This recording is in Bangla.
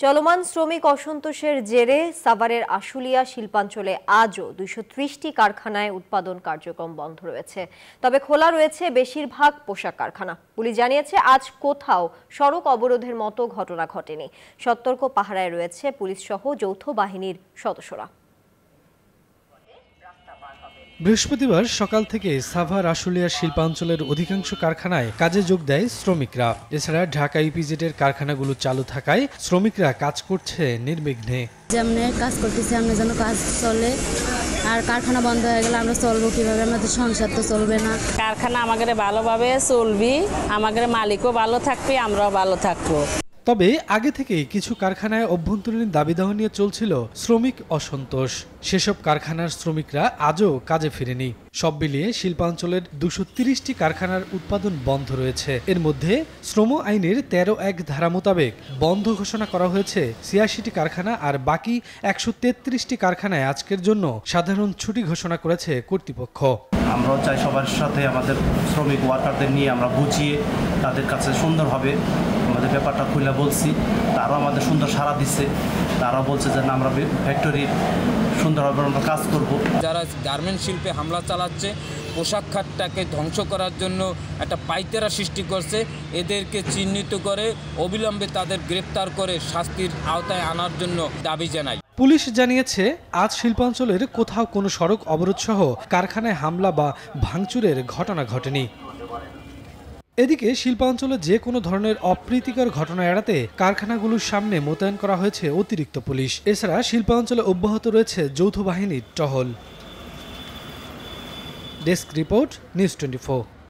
চলমান শ্রমিক অসন্তোষের জেরে সাভারের আশুলিয়া শিল্পাঞ্চলে আজও ২৩০টি কারখানায় উৎপাদন কার্যক্রম বন্ধ রয়েছে। তবে খোলা রয়েছে বেশিরভাগ পোশাক কারখানা। পুলিশ জানিয়েছে, আজ কোথাও সড়ক অবরোধের মতো ঘটনা ঘটেনি। সতর্ক পাহারায় রয়েছে পুলিশ সহ যৌথ বাহিনীর সদস্যরা। বৃহস্পতিবার সকাল থেকে সাভার আশুলিয়া শিল্পাঞ্চলের অধিকাংশ কারখানায় কাজে যোগ দেয় শ্রমিকরা। এছাড়া ঢাকা ইপিজেডের কারখানাগুলো চালু থাকায় শ্রমিকরা কাজ করছে নির্বিঘ্নে। যেমনি কাজ করতেছি আমরা যেন কাজ চলে, আর কারখানা বন্ধ হয়ে গেলে আমরা চলবো কিভাবে? আমাদের সংসার তো চলবে না। কারখানা আমাদের ভালোভাবে চলবি, আমাদের মালিকও ভালো থাকবে, আমরাও ভালো থাকবো। তবে আগে থেকেই কিছু কারখানায় অভ্যন্তরীণ দাবি দাওয়া নিয়ে চলছিল শ্রমিক অসন্তোষ। সেসব কারখানার শ্রমিকরা আজও কাজে ফিরেনি। সব মিলিয়ে শিল্পাঞ্চলের ২৩০টি কারখানার উৎপাদন বন্ধ রয়েছে। এর মধ্যে শ্রম আইনের ১৩(১) ধারা মোতাবেক বন্ধ ঘোষণা করা হয়েছে ৮৬টি কারখানা, আর বাকি ১৩৩টি কারখানায় আজকের জন্য সাধারণ ছুটি ঘোষণা করেছে কর্তৃপক্ষ। আমরাও চাই সবার সাথে আমাদের শ্রমিক ওয়ার্কারদের নিয়ে আমরা বুঝিয়ে তাদের কাছে সুন্দরভাবে আমাদের ব্যাপারটা খুলে বলছি। তারাও আমাদের সুন্দর সাড়া দিচ্ছে। তারাও বলছে যে না, আমরা ফ্যাক্টরির সুন্দরভাবে আমরা কাজ করব। যারা গার্মেন্টস শিল্পে হামলা চালাচ্ছে, পোশাক খাতটাকে ধ্বংস করার জন্য একটা পাইতেরা সৃষ্টি করছে, এদেরকে চিহ্নিত করে অবিলম্বে তাদের গ্রেপ্তার করে শাস্তির আওতায় আনার জন্য দাবি জানাই। পুলিশ জানিয়েছে, আজ শিল্পাঞ্চলের কোথাও কোনো সড়ক অবরোধ সহ কারখানায় হামলা বা ভাঙচুরের ঘটনা ঘটেনি। এদিকে শিল্পাঞ্চলে যে কোনো ধরনের অপ্রীতিকর ঘটনা এড়াতে কারখানাগুলোর সামনে মোতায়েন করা হয়েছে অতিরিক্ত পুলিশ। এছাড়া শিল্পাঞ্চলে অব্যাহত রয়েছে যৌথ বাহিনীর টহল। Desk report, news 24।